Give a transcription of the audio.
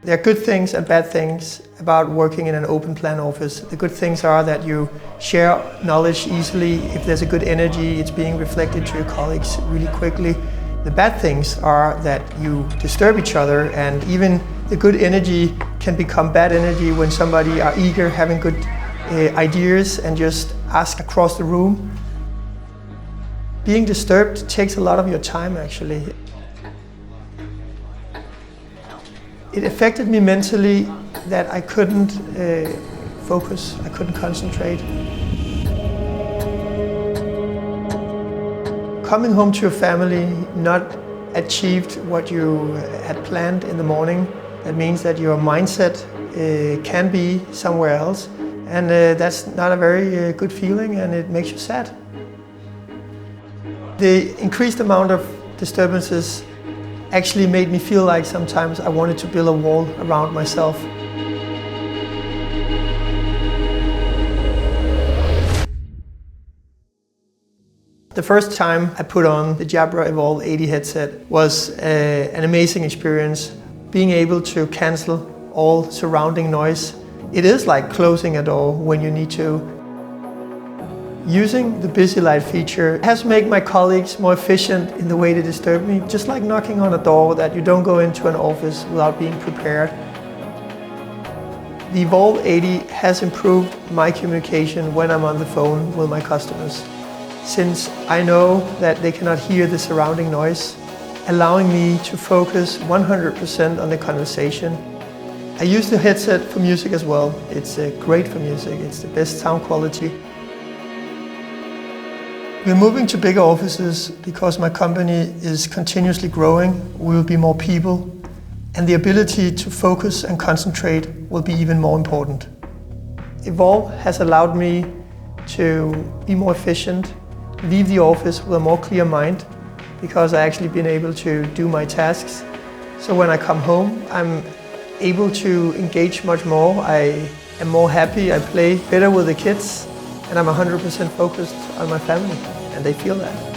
There are good things and bad things about working in an open plan office. The good things are that you share knowledge easily. If there's a good energy, it's being reflected to your colleagues really quickly. The bad things are that you disturb each other, and even the good energy can become bad energy when somebody are eager, having good ideas and just ask across the room. Being disturbed takes a lot of your time actually. It affected me mentally that I couldn't focus, I couldn't concentrate. Coming home to your family, not achieved what you had planned in the morning, that means that your mindset can be somewhere else, and that's not a very good feeling, and it makes you sad. The increased amount of disturbances actually made me feel like sometimes I wanted to build a wall around myself. The first time I put on the Jabra Evolve 80 headset was an amazing experience. Being able to cancel all surrounding noise. It is like closing a door when you need to. Using the busy light feature has made my colleagues more efficient in the way they disturb me, just like knocking on a door that you don't go into an office without being prepared. The Evolve 80 has improved my communication when I'm on the phone with my customers, since I know that they cannot hear the surrounding noise, allowing me to focus 100% on the conversation. I use the headset for music as well. It's great for music, it's the best sound quality. We're moving to bigger offices because my company is continuously growing. We will be more people, and the ability to focus and concentrate will be even more important. Evolve has allowed me to be more efficient, leave the office with a more clear mind, because I actually been able to do my tasks. So when I come home, I'm able to engage much more. I am more happy, I play better with the kids, and I'm 100% focused on my family, and they feel that.